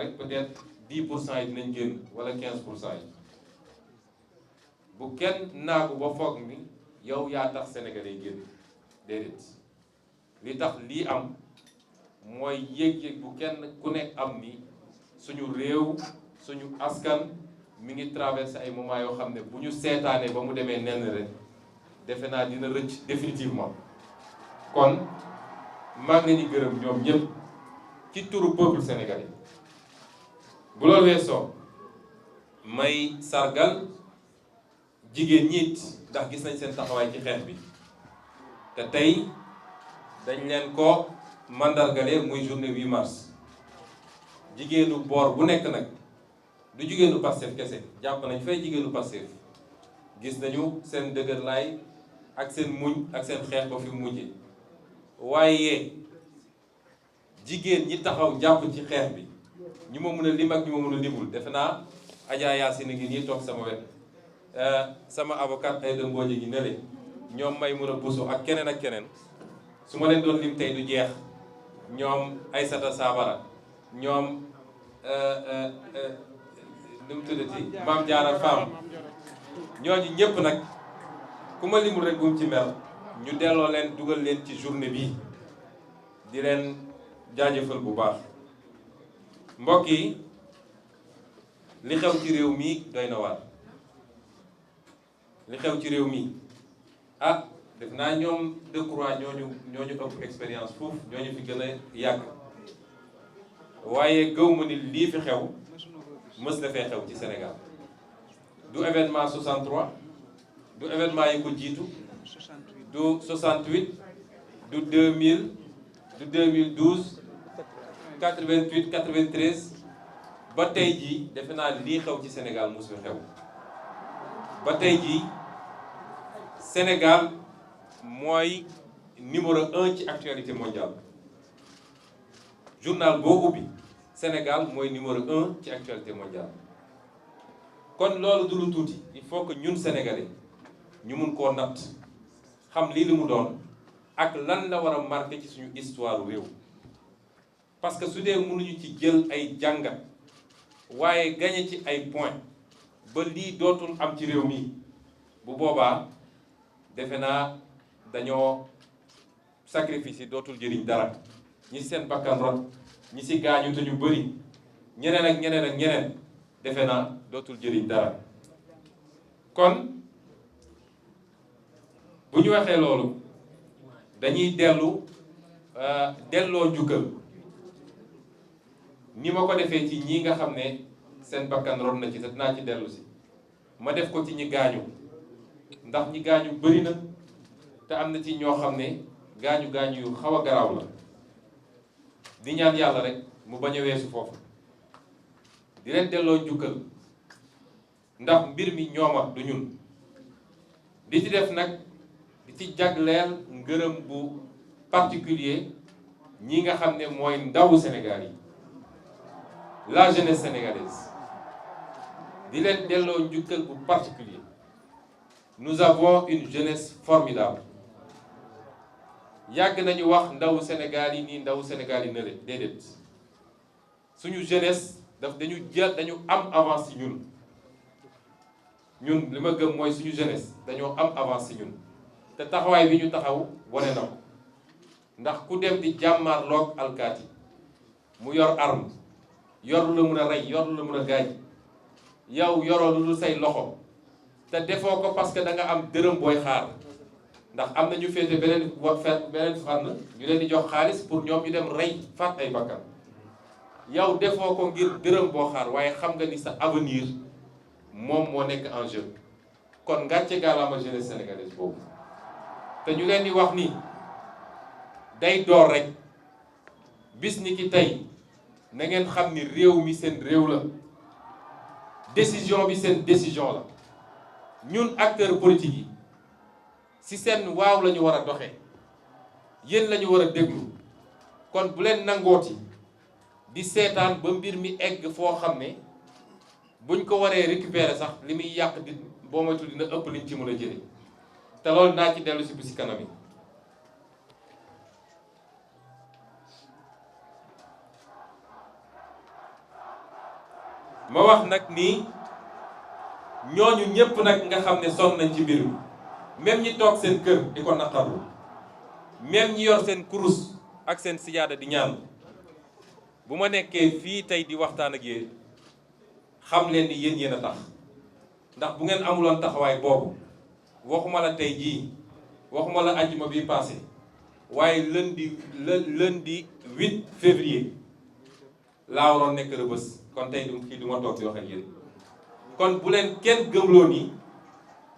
rek peut-être 10% yi dinañ génn wala 15% yi bu kenn naagu ba foog ni yow yaa tax sénégalais génn déedéet li tax lii am mooy yëg-yëg bu kenn ku nekk am ni suñu réew suñu askan mi ngi traversé ay moments yoo xam ne bu ñu seetaanee ba mu demee nenn rek defe naa dina rëcc définitivement kon maa ngi leen di gërëm ñoom ñëpp ci turu peuple sénégalais bu loolu weesoo may sargal jigéen ñiit ndax gis nañ seen taxawaay ci xeex bi te tey dañ leen ko mandargale muy journée 8 mars jigéenu boor bu nekk nag du jigéenu Pastef kese jàpp nañ fay jigéenu Pastef gis nañu seen dëgër laay ak seen muñ ak seen xeex ba fi mujje waaye jigéen ñi taxaw jàpp ci xeex bi ñu ma mën a lim ak ñu ma mën a limul defe naa Adja Yacine ngi nii toog sama wet sama avocat ay dëmbooje gi nele ñoom may mën a busu ak keneen su ma leen doon lim tey du jeex ñoom Aïssata Sabara ñoom nu mu tuddati Mame Diarra Fam ñooñu ñëpp nag ku ma limul rek bu mu ci mel ñu delloo leen dugal leen ci journée bi di leen jaajëfal bu baax mbokk yi li xew ci réew mi doy na waar li xew ci réew mi ah def naa ñoom Decroix ñooñu ëpp expérience foofu ñooñu fi gën a yàgg waaye gëw ma ni lii fi xew mës na fee xew ci Sénégal du événement 63 du événement yi ko jiitu du 68 du 2000 du 2012 88 93 ba tey jii defe naa lii xew ci Sénégal mës fi xew ba tey jii Sénégal mooy numéro 1 ci actualité mondiale journal boo ubbi Sénégal mooy numéro 1 ci actualité mondiale kon loolu du lu tuuti il faut que ñun sénégalais ñu mun koo natt xam lii li mu doon ak lan la war a marqué ci suñu histoire réew parce que su dee mënuñu ci jël ay jàngat waaye gañe ci ay points ba lii dootul am ci réew mi bu boobaa defe naa dañoo sacrifice yi dootul jëriñ dara ñi seen bakkan rot ñi si gaañu te ñu bëri ñeneen ak ñeneen defe naa dootul jëriñ dara kon bu ñu waxee loolu dañuy delloo njukkal ni ma ko defee ci ñi nga xam ne seen bakkan rot na ci te dinaa ci dellu si ma def ko ci ñi gaañu ndax ñi gaañu bëri na te am na ci ñoo xam ne gaañu yu xaw a garaaw la di ñaan yàlla rek mu bañ a weesu foofu di leen delloo njukkal ndax mbir mi ñooma du ñun di ci def nag di ci jagleel ngërëm bu particulier ñi nga xam ne mooy ndawu Sénégal yi la jeunesse sénégalaise di leen delloo njukkal bu particulier nous avons une jeunesse formidable yàgg nañu wax ndawu Sénégal yi nii ndawu Sénégal yi nële déedéet suñu jeunesse dañu am avance ci ñun li ma gëm mooy suñu jeunesse dañoo am avance ci ñun te taxawaay bi ñu taxaw wane na ko ndax ku dem di jàmmaarloog alkaati mu yor arme yor lu la mun a rey yor lu la mun a gaañ yow yoroo lu dul say loxo te defoo ko parce que da nga am dërëm booy xaar ndax am na ñu féete beneen fànn ñu leen di jox xaalis pour ñoom ñu dem rey faat ay bakkan yow defoo ko ngir dërëm boo xaar waaye xam nga ni sa avenir moom moo nekk en jeu kon ngàcce gaalaama jeunesse sénégalaise boobu te ñu leen di wax ni day door rek bis ni ki tey na ngeen xam ni réew mi seen réew la décision bi seen décision la ñun acteurs politiques yi si seen waaw la ñu war a doxee yéen la ñu war a déglu kon bu leen nangooti di seetaan ba mbir mi egg foo xam ne buñ ko waree récupérer sax li muy yàq di boo moytul dina ëpp liñ ci mën a jëlee te loolu naa ci dellu si bu si kanam yi ma wax nag ni ñooñu ñépp nag nga xam ne sonn nañ ci mbir mi même ñi toog seen kër di ko naqarlu même ñi yor seen kurus ak seen sijaada di ñaan bu ma nekkee fii tey di waxtaan ak yéen xam leen ni yéen a tax ndax bu ngeen amuloon taxawaay boobu waxuma la tey jii waxuma la ajjuma bi passé waaye lundi 8 février laa waroon nekk Rebeuss kon tey du ma toog di wax ak yéen kon bu leen kenn gëmloo ni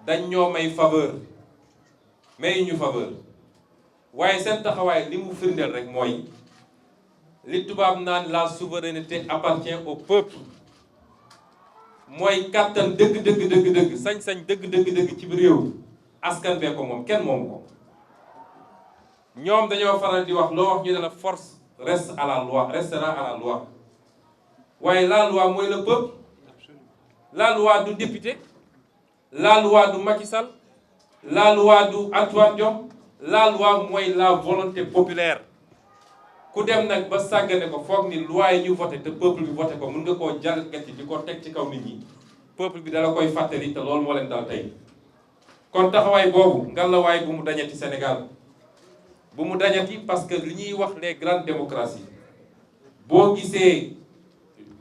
dañ ñoo may faveur may ñu faveur waaye seen taxawaay li mu firndeel rek mooy li tubaab naan la souveraineté appartient au peuple mooy kàttan dëgg sañ-sañ dëgg ci biir réew askan bee ko moom kenn moomu ko ñoom dañoo faral di wax loo wax ñu ne la force reste à la loi restera à la loi waaye la loi mooy le peuple la loi du député la loi du Macky Sall la loi du Antoine Diome la loi mooy la volonté populaire ku dem nag ba sàggane ko foog ni loi yi ñu voté te peuple bi voté ko mun nga koo jalgati di ko teg ci kaw nit ñi peuple bi dala koy fàttali te loolu moo leen dal tey kon taxawaay boobu ngalawaay bu mu dañati Sénégal bu mu dañati parce que li ñuy wax les grandes démocraties boo gisee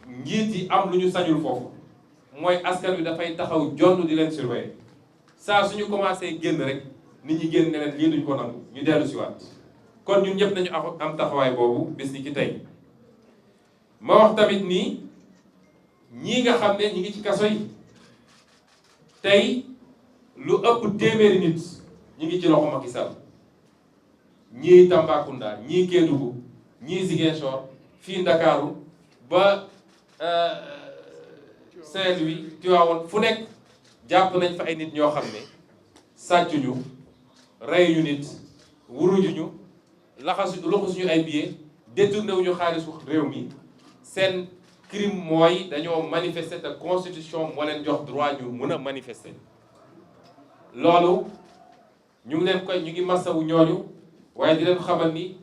njiit yi am lu ñu sañul foofu mooy askan wi dafay taxaw jonn di leen surveiller saa suñu commencé génn rek nit ñi génn ne leen lii duñ ko nangu ñu dellu si waat kon ñun ñëpp nañu am taxawaay boobu bis ni ki tey ma wax tamit nii ñii nga xam ne ñi ngi ci kaso yi tey lu ëpp téeméeri nit ñi ngi ci loxo Macky Sall ñii Tambacounda ñii Kédougou ñii Ziguinchor fii Ndakaaru ba Saint-Louis Tivaouane fu nekk jàpp nañ fa ay nit ñoo xam ne sàccuñu reyuñu nit wuruñuñu laxasuñu ay billets détourné wuñu xaalisu réew mi seen crime mooy dañoo manifester te constitution moo leen jox droit ñu mën a manifester loolu ñu ngi masawu ñooñu waaye di leen xamal ni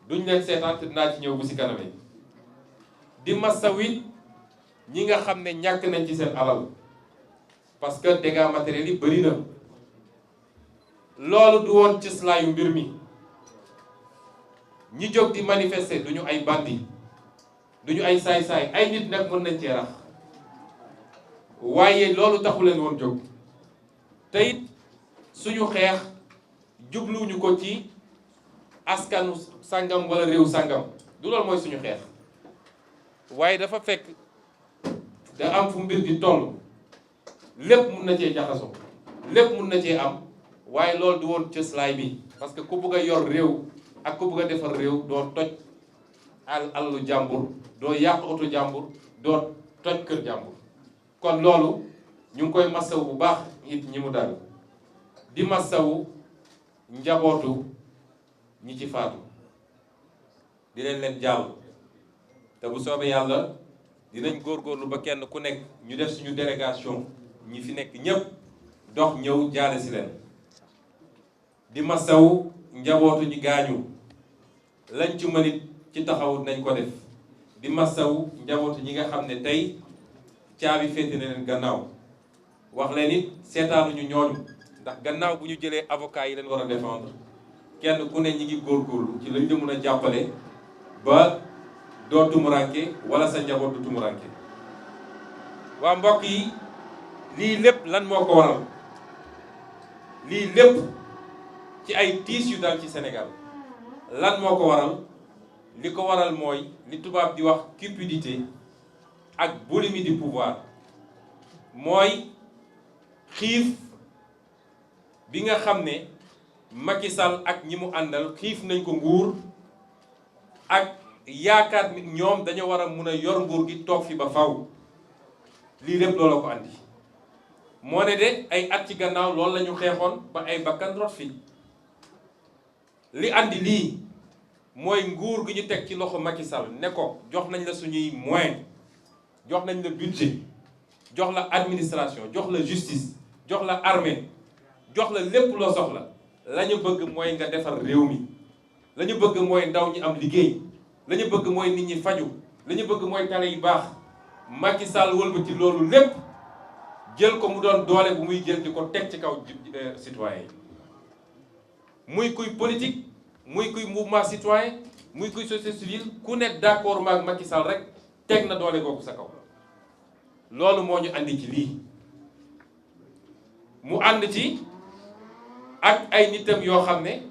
duñ leen seetaan te dinaa ci ñëw bu si kanamee di masawu it ñi nga xam ne ñàkk nañ ci seen alal parce que dégâts matériels yi bëri na loolu du woon cëslaayu mbir mi ñi jóg di manifester duñu ay bandi duñu ay saay-saay ay nit nag mën nañ cee rax waaye loolu taxu leen woon jóg te it suñu xeex jubluwuñu ko ci askanu sàngam wala réew sàngam du loolu mooy suñu xeex waaye dafa fekk da am fu mbir di toll lépp mun na cee jaxasoo lépp mun na cee am waaye loolu du woon cëslaay bi parce que ku bëgg a yor réew ak ku bëgg a defar réew doo toj alalu jàmbur doo yàq oto jàmbur doo toj kër jàmbur kon loolu ñu ngi koy masawu bu baax it ñi mu dal di masawu njabootu ñi ci faatu di leen jàll te bu soobee yàlla dinañ góorgóorlu ba kenn ku nekk ñu def suñu délégation ñi fi nekk ñépp dox ñëw jaale si leen di masawu njabootu ñi gaañu lañ ci mënit ci taxawu nañ ko def di masawu njabootu ñi nga xam ne tey caabi féete na leen gannaaw wax leen it seetaanuñu ñooñu ndax gannaaw bu ñu jëlee avocat yi leen war a défendre kenn ku ne ñi ngi góorgóorlu ci lañ la mën a jàppale ba doo tumuranke wala sa njaboot du tumuranke waa mbokk yi lii lépp lan moo ko waral lii lépp ci ay tiis yu dal ci Sénégal lan moo ko waral li ko waral mooy li tubaab di wax cupidité ak boulimie du pouvoir mooy xiif bi nga xam ne Macky Sall ak ñi mu àndal xiif nañ ko nguur ak yaakaar nit ñoom dañoo war a mun a yor nguur gi toog fi ba faw lii lépp loolu ko andi moo ne de ay at ci gannaaw loolu la ñu xeexoon ba ay bakkan rot fi li andi lii mooy nguur gi ñu teg ci loxo Macky Sall ne ko jox nañ la suñuy moyen jox nañ la budget jox la administration jox la justice jox la armée jox la lépp loo soxla la ñu bëgg mooy nga defar réew mi la ñu bëgg mooy ndaw ñi am liggéey la ñu bëgg mooy nit ñi faju la ñu bëgg mooy tale yu baax Macky Sall wëlbati loolu lépp jël ko mu doon doole bu muy jël di ko teg ci kaw citoyen yi muy kuy politique muy kuy mouvement citoyen muy kuy société civile ku nekk d'accord maag Macky Sall rek teg na doole googu sa kaw. loolu moo ñu andi ci lii mu ànd ci ak ay nitam yoo xam ne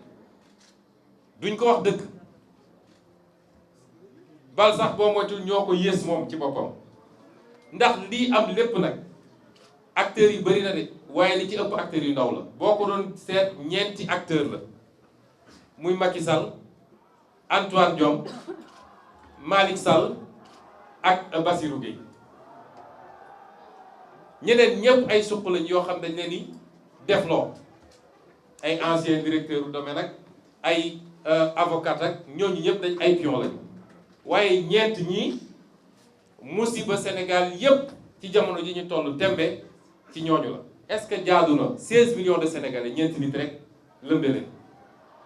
duñ ko wax dëgg bal sax boo moytul ñoo ko yées moom ci boppam ndax lii am lépp nag acteurs yi bari na de waaye li ci ëpp acteurs yu ndaw la boo ko doon seet ñeenti acteur la muy Macky Sall Antoine Diome Malick Sall ak Bassirou Gueye ñeneen ñëpp ay suq lañ yoo xam dañ leen di defloo ay ancien directeur du domaine ak ay avocat ak ñooñu ñëpp dañ ay pion lañ waaye ñeent ñii musiba Sénégal yëpp ci jamono ji ñu toll tembe ci ñooñu la. est-ce que jaadu na 16 millions de Sénégalais ñeenti nit rek lëmbe leen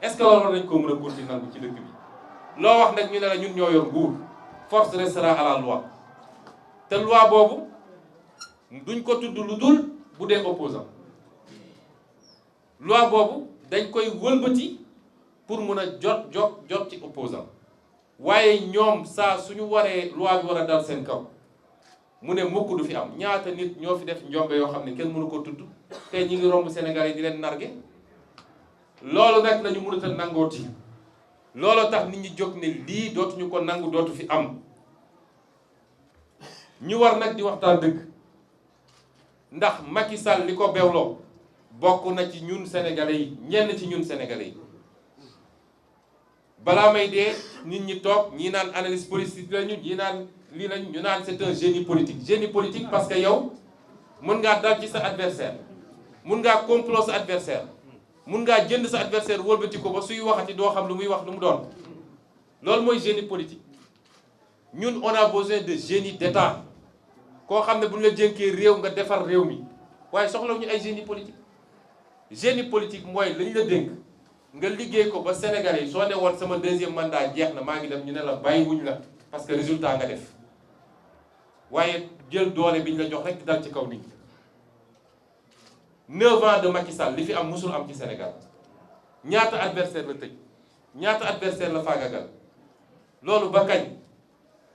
est-ce que loolu war nañ ko mën a continuer nangu ci dëkk bi loo wax nag ñu ne la ñun ñoo yor nguur force restera à la loi te loi boobu duñ ko tudd lu dul bu dee opposant loi boobu dañ koy wëlbati pour mun a jot ci opposant waaye ñoom saa suñu waree loi bi war a dal seen kaw mu ne mukk du fi am ñaata nit ñoo fi def njombe yoo xam ne kenn mënu ko tudd te ñi ngi romb Sénégal yi di leen narge loolu nag lañu mënut a nangooti loolu tax nit ñi jóg ne lii dootuñu ko nangu dootu fi am ñu war nag di waxtaan dëgg ndax Macky Sall li ko bewloo bokk na ci ñun sénégalais yi ñenn ci ñun sénégalais yi balaa may dee nit ñi toog ñii naan analyse politique lañu ñii naan lii lañ ñu naan c'est un génie politique parce que yow mën ngaa dal ci sa adversaire mën ngaa complot sa adversaire mën ngaa jënd sa adversaire wëlbati ko ba suy waxati doo xam lu muy wax lu mu doon loolu mooy génie politique ñun on a besoin de génie d'état koo xam ne bu ñu la jënkee réew nga defar réew mi waaye soxlawuñu ay génie politique mooy lañ la dénk nga liggéey ko ba Sénégalais yi soo ne woon sama deuxième mandat jeex na maa ngi dem ñu ne la bàyyi wuñ la parce que résultat nga def waaye jël doole bi ñu la jox rek dal ci kaw nit ñi 9 ans de Macky Sall li fi am musul am ci Sénégal ñaata adversaire la tëj ñaata adversaire la faagagal loolu ba kañ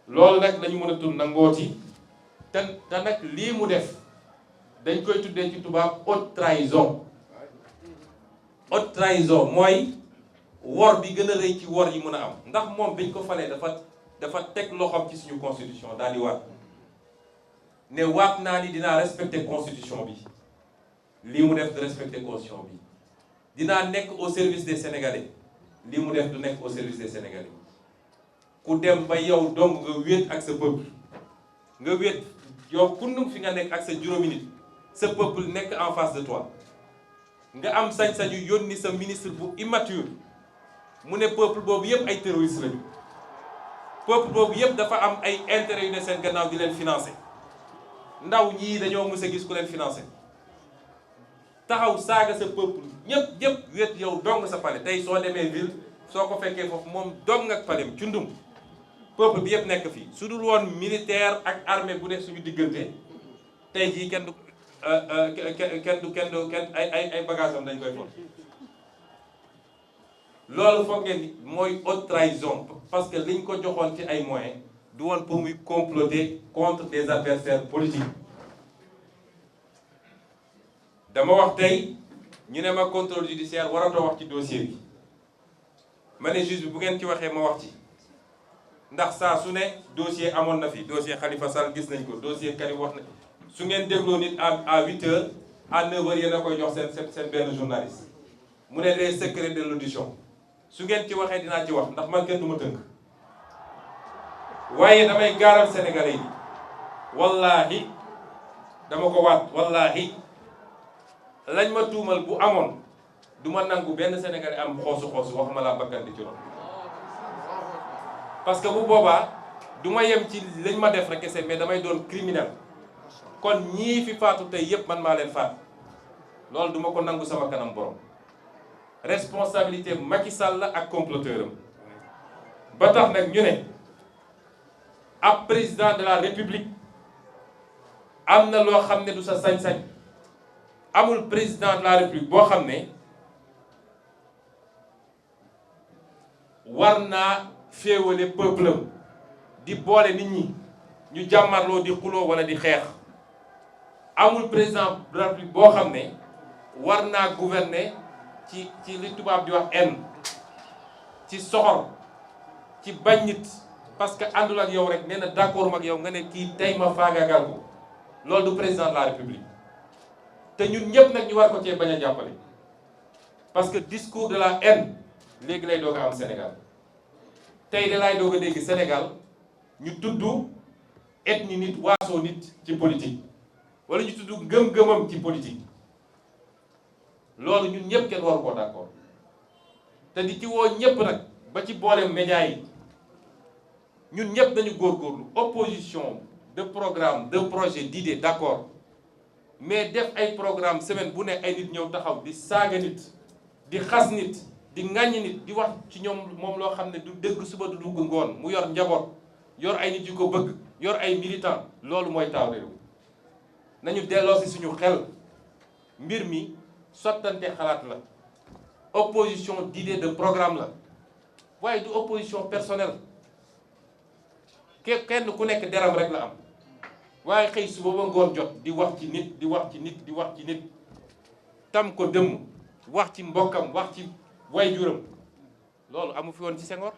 loolu nag lañu mën a tudd nangooti te nag lii mu def dañ koy tuddee ci tubaab haute trahison haute trahison mooy wor bi gën a rëy ci wor yi mën a am ndax moom biñ ko falee dafa teg loxoom ci suñu constitution daal di waat ne waat naa ni dinaa respecter constitution bi lii mu def du respecter constitution bi dinaa nekk au service des Sénégalais lii mu def du nekk au service des Sénégalais ku dem ba yow dong nga wéet ak sa peuple nga wéet yow kundum fi nga nekk ak sa juróomi nit sa peuple nekk en face de toi nga am sañ-sañu yónni sa ministre bu immature mu ne peuple boobu yépp ay terroristes lañu peuple boobu yépp dafa am ay intérêts yu ne seen gannaaw di leen financer ndaw ñii dañoo mës a gis ku leen financer taxaw saaga sa peuple ñépp wéet yow dong sa palais tey soo demee ville soo ko fekkee foofu moom dong ak palais cundum peuple bi yépp nekk fii su dul woon militaire ak armée bu nekk suñu diggante tey jii kenn ay bagages am dañ koy fon loolu foog ngeen ni mooy haute trahison parce que liñ ko joxoon ci ay moyens du woon pour muy comploter contre des adversaires politiques dama wax tey ñu ne ma contrôle judiciaire waratoo wax ci dossier bi ma ne juge bi bu ngeen ci waxee ma wax ci ndax saa su ne dossier amoon na fi dossier Khalifa Sall gis nañ ko dossier Karim wax na su ngeen dégloo nit à 8 heures à 9 heures yéen a koy jox seen benn journaliste mu ne les secrets de l'audition su ngeen ci waxee dinaa ci wax ndax man kenn du ma tënk waaye damay gaaral sénégalais yi wallaahi dama ko waat wallaahi lañ ma tuumal bu amoon du ma nangu benn sénégalais am xoosu waxuma laa bakkan di ci ron parce que bu boobaa du ma yem ci lañ ma def rek kese mais damay doon criminel kon ñii fi faatu tey yépp man maa leen faat loolu duma ko nangu sama kanam borom responsabilité Macky Sall la ak comploteur am ba tax nag ñu ne ab président de la République am na loo xam ne du sa sañ-sañ. amul président de la république boo xam ne war naa féewale peuple am di boole nit ñi ñu jàmmarloo di xuloo wala di xeex. amul président de la république boo xam ne war naa gouverner ci li tubaab di wax haine, ci soxor, ci bañ nit parce que àndul ak yow rek nee na d'accord ak yow nga ne kii tey ma faagaagal ko loolu du président de la république. te ñun ñëpp nag ñu war ko cee bañ a jàppale parce que discours de la haine léegi lay doog a am Sénégal tey de laay doog a dégg Sénégal ñu tudd ethnie nit waasoo nit ci politique wala ñu tudd ngëm-ngëmam ci politique loolu ñun ñëpp kenn waru koo d'accord te di ci woo ñëpp nag ba ci boole média yi ñun ñëpp dañu góorgóorlu opposition de programme de projet d'idée d'accord mais def ay programme semaine bu ne ay nit ñëw taxaw di saaga nit di xas nit di ŋàññ nit di wax ci ñoom moom loo xam ne du dëgg suba du dugg ngoon mu yor njaboot yor ay nit yu ko bëgg yor ay militant loolu mooy taaw réew nañu delloo si suñu xel mbir mi sottante xalaat la opposition d'idée de programme la waaye du opposition personnelle kenn ku nekk deram rek la am waaye xëy suba ba ngoon jot di wax ci nit di wax ci nit di wax ci nit tam ko dëmm wax ci mbokkam wax ci waajuram loolu amu fi woon ci Senghor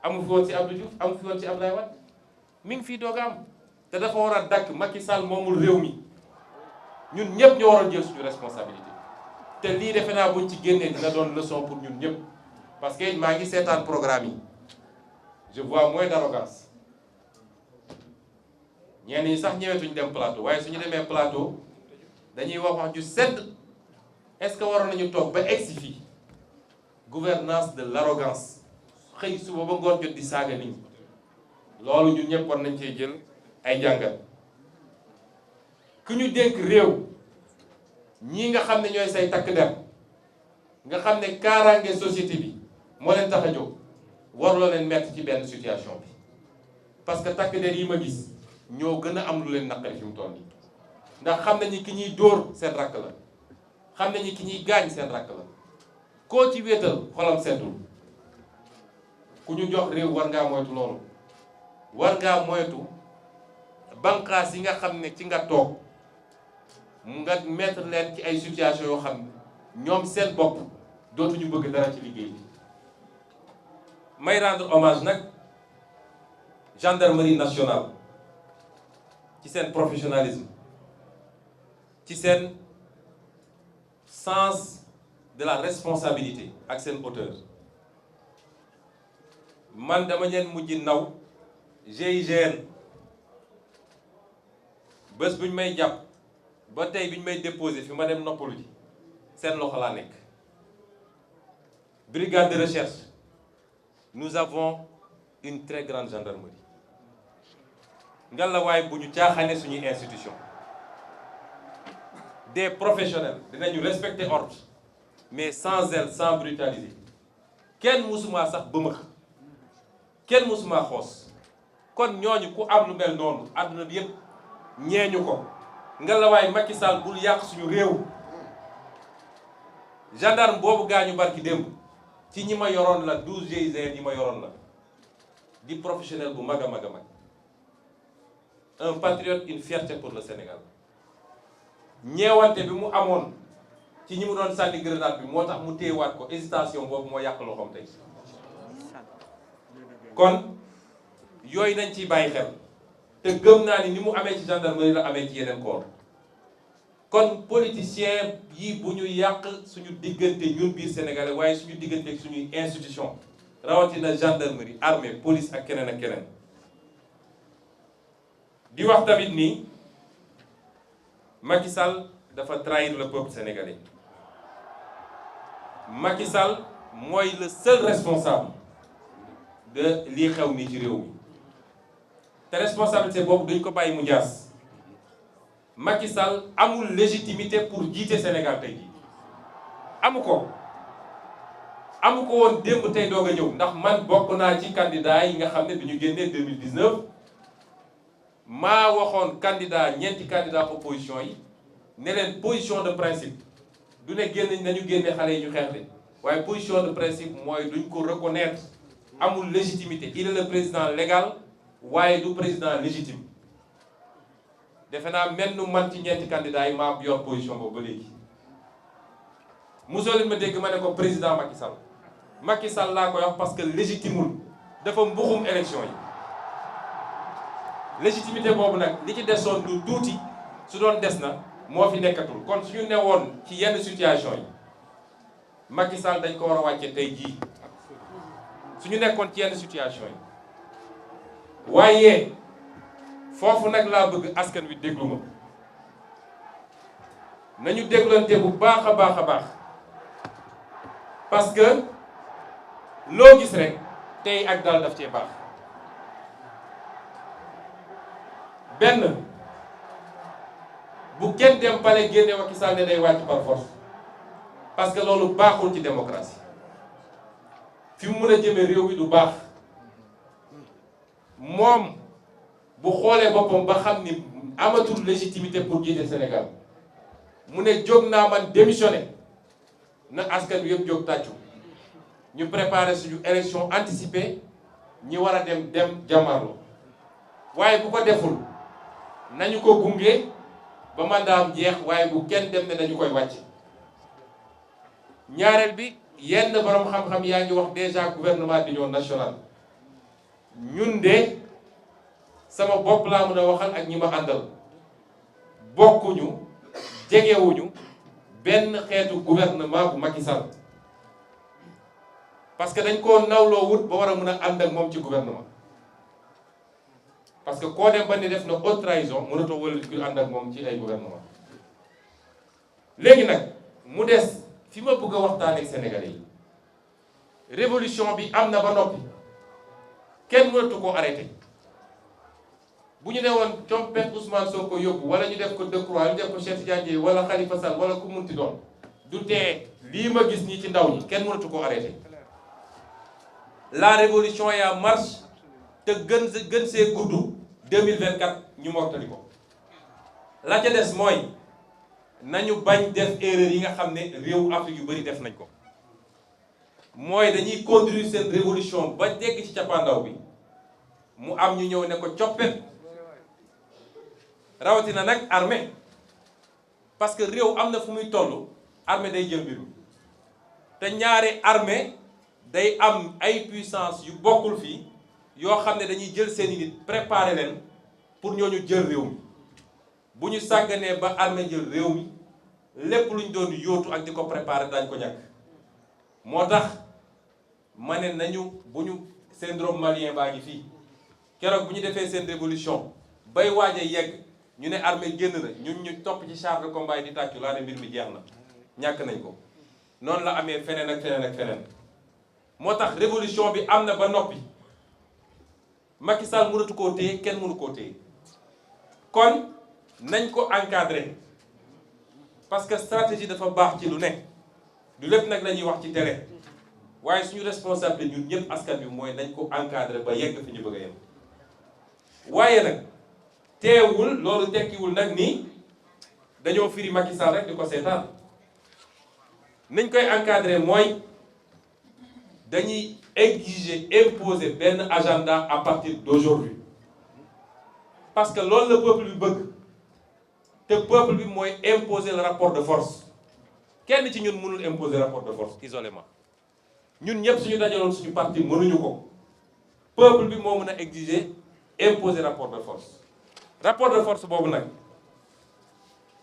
amu fi woon ci Abdou Diouf amu fi woon ci Abdoulaye Wade mi ngi fii doog a am te dafa war a dakk. Macky Sall moomul réew mi ñun ñëpp ñoo waroon jël suñu responsabilité te lii defe naa buñ ci génnee dina doon leçon pour ñun ñëpp parce que maa ngi seetaan programme yi je vois moins d'arrogance. ñenn ñi sax ñëwetuñu dem plateau waaye suñu demee plateau dañuy wax ju sedd est-ce que waroon nañu toog ba egsi fii gouvernance de l'arrogance xëy suba ba ngoon jot di saaga nit ñi loolu ñun ñëpp war nañ cee jël ay jàngat. ku ñu dénk réew ñii nga xam ne ñooy say takk der nga xam ne kaaraange société bi moo leen tax a jóg warloo leen mettre ci benn situation bi parce que takk der yi ma gis ñoo gën a am lu leen naqari fi mu toll nii ndax xam nañu ki ñuy dóor seen rakk la xam nañu ki ñuy gaañ seen rakk la koo ci wéetal xolam seddul ku ñu jox réew war ngaa moytu loolu war ngaa moytu banqaas yi nga xam ne ci nga toog nga mettre leen ci ay situation yoo xam ne ñoom seen bopp dootuñu bëgg dara ci liggéey bi. may rendre hommage nag gendarmerie nationale ci seen professionnalisme ci seen sens de la responsabilité ak seen hauteur. man dama leen mujj naw GIGN bés bu ñu may jàpp ba tey bi ñu may déposé fi ma dem noppalu ji seen loxo laa nekk. brigade de recherche nous avons une très grande gendarmerie ngallaawaay bu ñu caaxaane suñuy institution des professionnels dinañu respecter ordre mais sans zèle sans brutaliser kenn mësuma sax bëmëx kenn mësuma xoos kon ñooñu ku am lu mel noonu àdduna bi yépp ñeeñu ko ngallaawaay Macky Sall bul yàq suñu réew. gendarme boobu gaañu barki démb ci ñi ma yoroon la 12 GIGN yi ma yoroon la di professionnel bu mag a mag a mag un patriote, une fierté pour le Sénégal. ñeewante bi mu amoon ci ñi mu doon sànni grenade bi moo tax mu téyewaat ko hésitation boobu moo yàq loxoom tey kon yooyu nañ ciy bàyyi xel te gëm naa ni mu amee ci gendarmerie la amee ci yeneen corps. kon politicien yi bu ñu yàq suñu diggante ñun biir sénégalais waaye suñu diggante ak suñuy institution rawatina gendarmerie armée police ak keneen ak keneen. di wax tamit ni Macky Sall dafa trahir le peuple sénégalais. Macky Sall mooy le seul responsable de lii xew nii ci réew mi te responsabilité boobu duñ ko bàyyi mu jaas. Macky Sall amul légitimité pour jiite Sénégal tey jii amu ko woon démb tey doog a ñëw ndax man bokk naa ci candidat yi nga xam ne bi ñu génnee 2019 maa waxoon candidat ñeenti candidat opposition yi ne leen position de principe du ne génn nañu génne xale yi ñu xeex de waaye position de principe mooy duñ ko reconnaître amul légitimité il est le président légal waaye du président légitime defe naa mel nu man ci ñeenti candidats yi maa yor position boobu ba léegi mosoo leen ma dégg ma ne ko président Macky Sall laa koy wax parce que légitimul dafa mbuxum élection yi légitimité boobu nag li ci desoon lu tuuti su doon des na moo fi nekkatul kon suñu newoon ci yenn situation yi Macky Sall dañ ko war a wàcce tey jii suñu nekkoon ci yenn situation yi waaye foofu nag laa bëgg askan wi déglu ma nañu déglante bu baax a baax a baax parce que loo gis rek tey ak dal daf cee baax benn bu kenn dem pale génne Macky Sall ne day wàcc par force parce que loolu baaxul ci démocratie fi mu mën a jëme réew mi du baax moom bu xoolee boppam ba xam ni amatul légitimité pour jiite Sénégal mu ne jóg naa man démissionné na askan wi yëpp jóg tàccu ñu préparer suñu élection anticipée ñi war a dem jàmmarloo waaye bu ko deful nañu ko gunge ba mandaam jeex waaye bu kenn dem ne dañu koy wàcc ñaareel bi yenn borom xam-xam yaa ngi wax déjà gouvernement d'union nationale ñun de sama bopp laa mën a waxal ak ñi ma àndal bokkuñu jegewuñu benn xeetu gouvernement bu Macky Sall parce que dañ koo nawloo wut ba war a mën a ànd ak moom ci gouvernement parce que koo dem ba ni def na haute trahison mënatoo wala ku ànd ak moom ci ay gouvernement léegi nag mu des fi ma bëgg a waxtaan ak Sénégalais yi révolution bi am na ba noppi kenn mënatu koo arrêté bu ñu ne woon compet Ousmane Sonko yóbbu wala ñu def ko Decroix ñu def ko Cheikh Tidiane Dièye wala Khalifa Sall wala ku munti doon du tee lii ma gis nii ci ndaw ñi kenn mënatu koo arrêté la révolution est en marche te gën see gudd 2024 ñu mottali ko la ca des mooy nañu bañ def erreur yi nga xam ne réewu Afrique yu bëri def nañ ko mooy dañuy conduire seen révolution ba dégg ci cappaandaw bi mu am ñu ñëw ne ko coppet rawatina nag armée parce que réew am na fu muy toll armée day jël mbir mi te ñaare armée day am ay puissance yu bokkul fii yoo xam ne dañuy jël seeni nit préparer leen pour ñooñu jël réew mi bu ñu sàgganee ba armée jël réew mi lépp lu ñu doon yóotu ak di ko préparer dañ ko ñàkk moo tax ma ne nañu bu ñu syndrome malien baa ngi fii keroog bu ñu defee seen révolution bay waaj a yegg ñu ne armée génn na ñun ñu topp ci char de combat yi di tàccu laa ne mbir mi jeex na ñàkk nañ ko noonu la amee feneen ak feneen ak feneen moo tax révolution bi am na ba noppi Macky Sall mënatu koo téye kenn mënu koo téye kon nañ ko encadrer parce que stratégie dafa baax ci lu nekk du lépp nag la ñuy wax ci télé waaye suñu responsabilité ñun ñëpp askan bi mooy nañ ko encadrer ba yegg fi ñu bëgg a yem waaye nag teewul loolu tekkiwul nag ni dañoo firi Macky Sall rek di ko seetaan nañ koy encadrer mooy dañuy exiger imposer benn agenda à partir d'aujourd'hui parce que loolu la peuple bi bëgg te peuple bi mooy imposer le rapport de force kenn ci ñun mënul imposer rapport de force isolément ñun ñëpp suñu dajaloon suñu parti mënuñu ko peuple bi moo mën a exiger imposer rapport de force boobu nag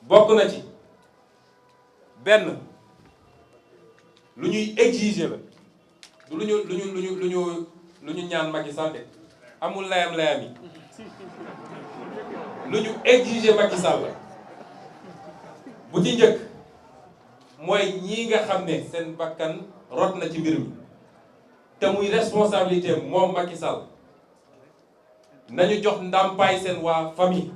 bokk na ci benn lu ñuy exiger la du lu ñu ñaan Macky Sall de amul layam yi lu ñu exiger Macky Sall la bu ci njëkk mooy ñii nga xam ne seen bakkan rot na ci mbir mi te muy responsabilité moom Macky Sall nañu jox ndàmpaay seen waa famille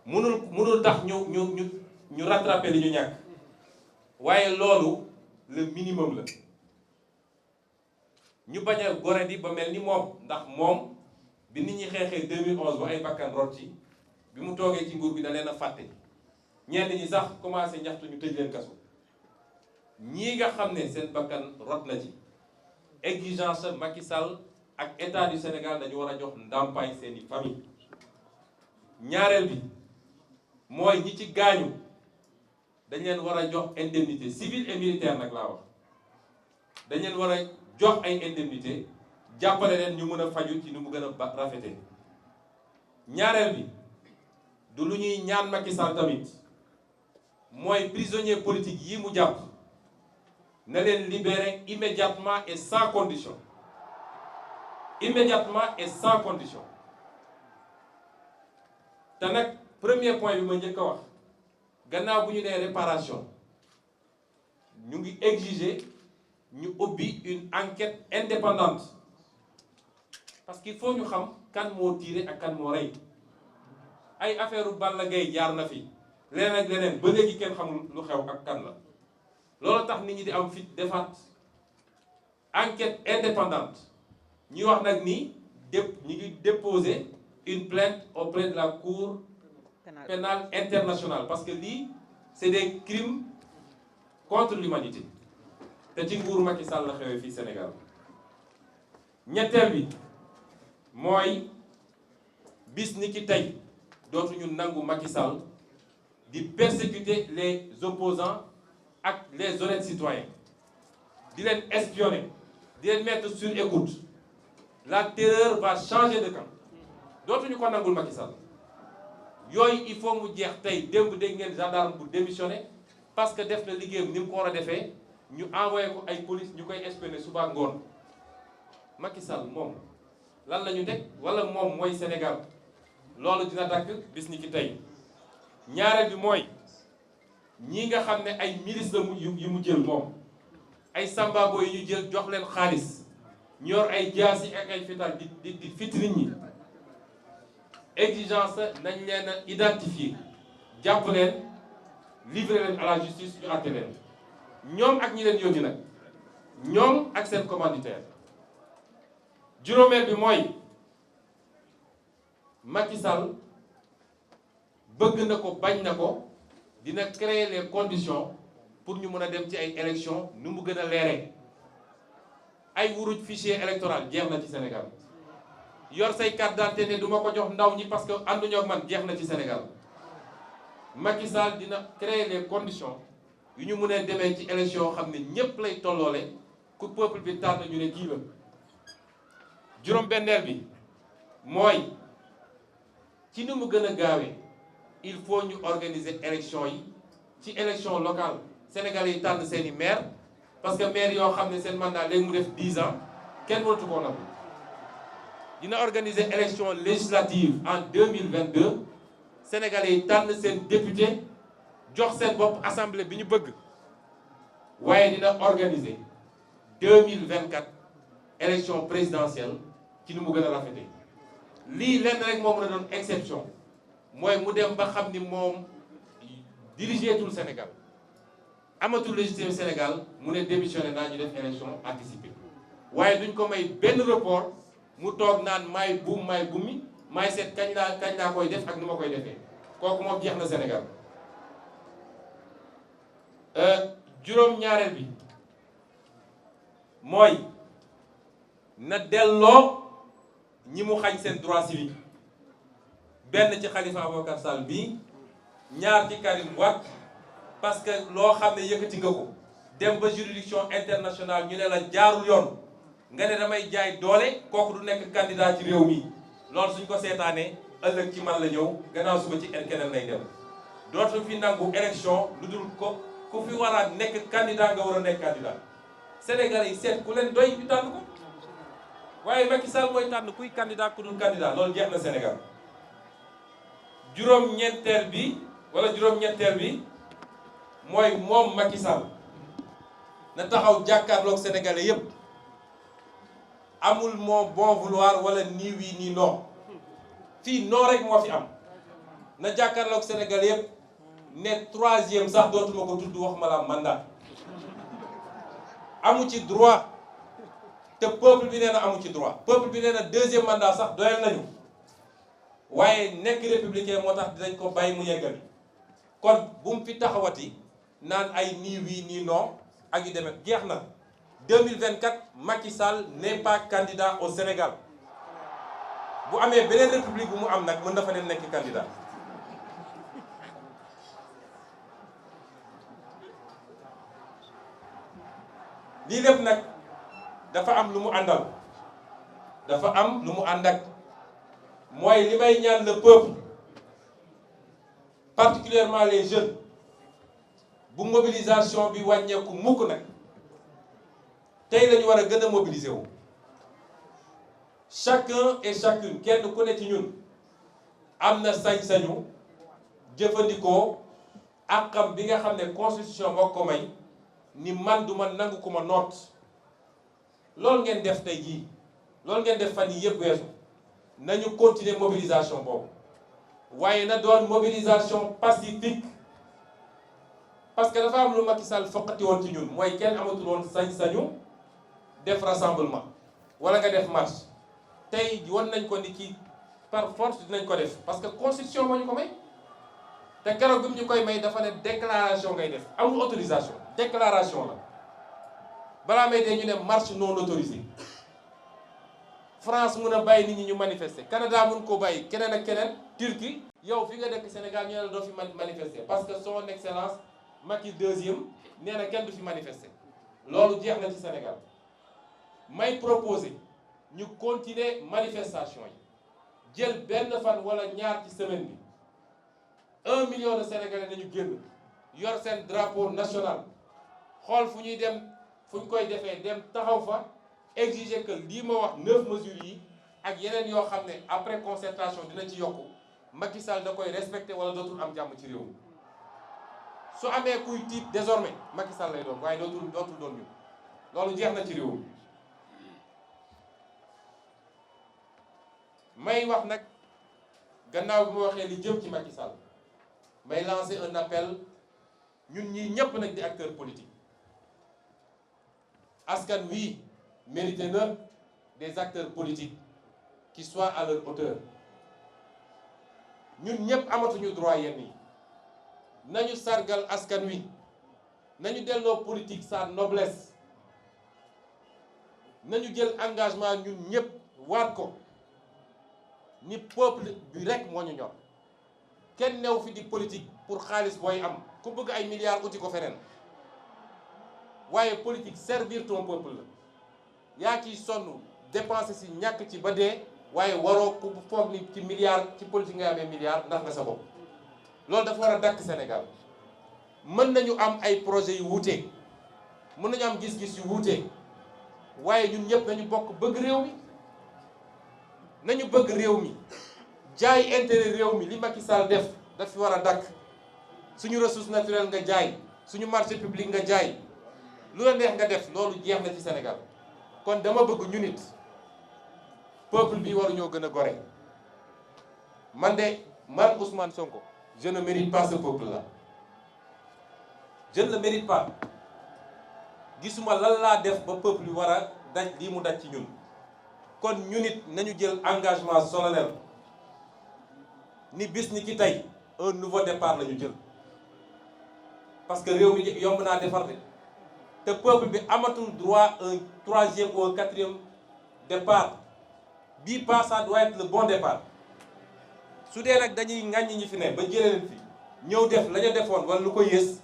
mënul tax ñu rattraper li ñu ñàkk waaye loolu le minimum la ñu bañ a gore di ba mel ni moom ndax moom bi nit ñi xeexee 2011 ba ay bakkan rot ci bi mu toogee ci nguur bi da leen a fàtte ñenn ñi sax commencé ñaxtu ñu tëj leen kaso ñii nga xam ne seen bakkan rot na ci exigence Macky Sall ak état du Sénégal dañu war a jox ndàmpaay seeni famille. ñaareel bi mooy ñi ci gaañu dañ leen war a jox indemnité civile et militaire nag laa wax dañ leen war a jox ay indemnité jàppale leen ñu mën a faju ci ni mu gën a rafete ñaareel bi du lu ñuy ñaan Macky Sall tamit mooy prisonnier politique yi mu jàpp na leen libérer immédiatement et sans condition immédiatement et sans condition te nag premier point bi ma njëkk a wax gannaaw bu ñu nee réparation ñu ngi exiger ñu ubbi une enquête indépendante parce qu'il faut ñu xam kan moo tiré ak kan moo rey ay affaire Balla Gaye jaar na fi leneen ak leneen ba léegi kenn xamul lu xew ak kan la loolu tax nit ñi di am fit defaat enquête indépendante ñuy wax nag ni ñu ngi déposer une plainte auprès de la Cour pénale internationale parce que lii c'est des crimes contre l'humanité te ci nguuru Macky Sall la xewee fii Sénégal ñetteel bi mooy bis ni ki tey dootuñu nangu Macky Sall di persécuter les opposants ak les honnêtes citoyens di leen espionner di leen mettre sur écoute la terreur va changer de camp dootuñu ko nangul Macky Sall yooyu il faut mu jeex tey démb dégg ngeen gendarme bu démissionné parce que def na liggéeyam ni mu ko war a defee ñu envoyé ko ay police ñu koy espionner suba ngoon Macky Sall moom lan la ñu teg wala moom mooy Sénégal loolu dina dakk bis ni ki tey ñaareel bi mooy ñi nga xam ne ay milices la yu mu jël moom ay sambabo yi ñu jël jox leen xaalis ñu yor ay jaasi ak ay fital di fit nit ñi exigence nañ leen a identifier jàpp leen livrer leen à la justice ñu àtte leen ñoom ak ñi leen yónni nag ñoom ak seen commanditaire juróomeel bi mooy Macky Sall bëgg na ko bañ na ko dina créer les conditions pour ñu mën a dem ci ay élections nu mu gën a leeree ay wuruj fichier électoral jeex na ci Sénégal yor say carte d'identité ne du ma ko jox ndaw ñi parce que ànduñoo ak man jeex na ci Sénégal Macky Sall dina créer les conditions yu ñu mën a demee ci élection xam ne ñépp lay tolloole ku peuple bi tànn ñu ne kii la juróom-benneel bi mooy ci ni mu gën a gaawee il faut ñu organiser élection yi ci élection locale Sénégalais yi tànn seeni maire parce que maire yoo xam ne seen mandat léegi mu def 10 ans kenn mënatu koo nangu dina organiser élection législative en 2022 Sénégalais yi tànn seen député jox seen bopp assemblée bi ñu bëgg waaye dina organiser 2024 élection présidentielle ci ni mu gën a rafetee lii lenn rek moom la doon exception mooy mu dem ba xam ni moom dirigeetul Sénégal amatul légitimité Sénégal mu ne démissionné naa ñu def élection anticipée waaye duñ ko may benn report mu toog naan maay buum maay bummi maay seet kañ laa koy def ak nu ma koy defee kooku moom jeex na Sénégal juróom-ñaareel bi mooy na delloo ñi mu xañ seen droit civique benn ci Khalifa Ababacar Sall bii ñaar ci Karim Wade parce que loo xam ne yëkkati nga ko dem ba juridiction internationale ñu ne la jaarul yoon nga ne damay jaay doole kooku du nekk candidat ci réew mi loolu suñ ko seetaanee ëllëg ci man la ñëw gannaaw suba ci keneen lay dem dootu fi nangu élection lu dul ko ku fi war a nekk candidat nga war a nekk candidat Sénégalais yi seet ku leen doy ñu tànn ko waaye Macky Sall mooy tànn kuy candidat ku dul candidat loolu jeex na Sénégal juróom-ñetteel bi mooy moom Macky Sall na taxaw jàkkaarloog sénégalais yépp amul moo bon vouloir wala nii oui nii non fii non rek moo fi am na jàkkaarloog sénégalais yépp ne 3e sax dootuma ko tudd wax ma la mandat amu ci droit te peuple bi nee na amu ci droit peuple bi nee na deuxième mandat sax doyal nañu waaye nekk républicain moo tax dinañ ko bàyyi mu yeggali kon bu mu fi taxawati naan ay nii oui nii non ak yu demee jeex na 2024 Macky Sall n'est pas candidat au Sénégal bu amee beneen république bu mu am nag mën na fa leen nekk candidat lii lépp nag dafa am lu mu àndal dafa am lu mu ànd ak mooy li may ñaan le peuple particulièrement les jeunes bu mobilisation bi wàññeeku mukk nag tey lañu war a gën a mobiliser wu chacun et chacune kenn ku ne ci ñun am na sañ-sañu jëfandikoo àqam bi nga xam ne constitution moo ko may ni man du ma nangu ku ma noot loolu ngeen def tey jii loolu ngeen def fan yii yëpp weesu nañu continuer mobilisation boobu waaye na doon mobilisation pacifique parce que dafa am lu Macky Sall foqati woon ci ñun mooy kenn amatul woon sañ-sañu def rassemblement wala nga def marche tey won nañ ko ni ki par force dinañ ko def parce que constitution moo ñu ko may te keroog bi mu ñu koy may dafa ne déclaration ngay def amul autorisation déclaration la balaa may dee ñu ne marche non autorisée France mun a bàyyi nit ñi ñu manifester Canada mun koo bàyyi keneen ak keneen Turquie yow fi nga dëkk Sénégal ñu ne la doo fi manifester parce que son excellence Macky deuxième nee na kenn du fi manifester loolu jeex na ci Sénégal may proposer ñu continuer manifestation yi jël benn fan wala ñaar ci semaine bi 1 million de Sénégalais nañu génn yor seen drapeau national xool fu ñuy dem fu ñu koy defee dem taxaw fa exiger que lii ma wax 9 mesures yi ak yeneen yoo xam ne après concertation dina ci yokku Macky Sall da koy respecté wala dootul am jàmm ci réew mi su amee kuy tiit désormais Macky Sall lay doon waaye dootul doon ñu loolu jeex na ci réew mi may wax nag gannaaw bi ma waxee li jëm ci Macky Sall may lancer un appel ñun ñii ñépp nag di acteurs politiques askan wi mérité na des acteurs politiques qui soient à leur hauteur ñun ñépp amatuñu droit yenn yi nañu sargal askan wi nañu delloo politique sa noblesse nañu jël engagement ñun ñépp waat ko ni peuple bi rek moo ñu ñor kenn new fi di politique pour xaalis booy am ku bëgg ay milliards uti ko feneen waaye politique servir ton peuple la yaa ciy sonn dépenser si ñàkk ci ba dee waaye waroo ku foog ni ci milliards ci politique ngay amee milliards ndax nga sa bopp loolu dafa war a dakk Sénégal mën nañu am ay projets yu wuute mën nañu am gis-gis yu wuute waaye ñun ñëpp nañu bokk bëgg réew mi nañu bëgg réew mi jaay intérêt réew mi li Macky Sall def daf fi war a dakk suñu ressource naturelle nga jaay suñu marché public nga jaay lu la neex nga def loolu jeex na ci Sénégal kon dama bëgg ñu nit peuple bi waruñoo gën a gore man Ousmane Sonko je ne mérite pas ce peuple là je ne le mérite pas gisuma lan laa def ba peuple bi war a daj lii mu daj ci ñun kon ñu nit nañu jël engagement solennel ni bis ni ki tey un nouveau départ la ñu jël parce que réew mi yomb naa defar de te peuple bi amatul droit un troisième ou un quatrième départ bii pas ça doit être le bon départ su dee nag dañuy ŋàññi ñi fi ne ba jëlee leen fi ñëw def la ñu defoon wala lu ko yées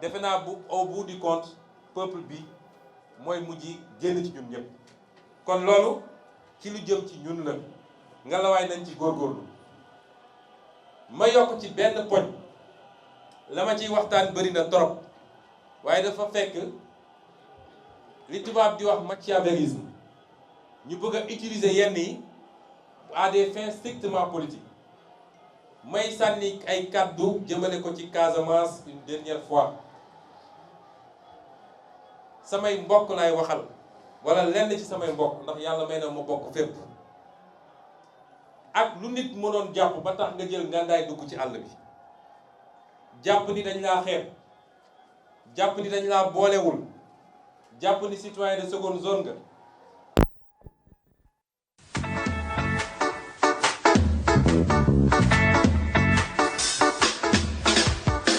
defe naa bu au bout du compte peuple bi mooy mujj génn ci ñun ñëpp kon loolu ci lu jëm ci ñun la nga la waay nañ ci góorgóorlu ma yokk ci benn poñ la ma ciy waxtaan bëri na trop waaye dafa fekk li tubaab di wax machiavélisme ñu bëgg a utiliser yenn yi à des fins strictement politiques may sànni ay kàddu jëmale ko ci Casamance une dernière fois samay mbokk laay waxal wala lenn ci samay mbokk ndax yàlla may na ma bokk fépp ak lu nit mënoon jàpp ba tax nga jël ngàndaay dugg ci àll bi jàpp ni dañ laa xeeb jàpp ni dañ laa boolewul jàpp ni citoyen de seconde zone nga Thank you.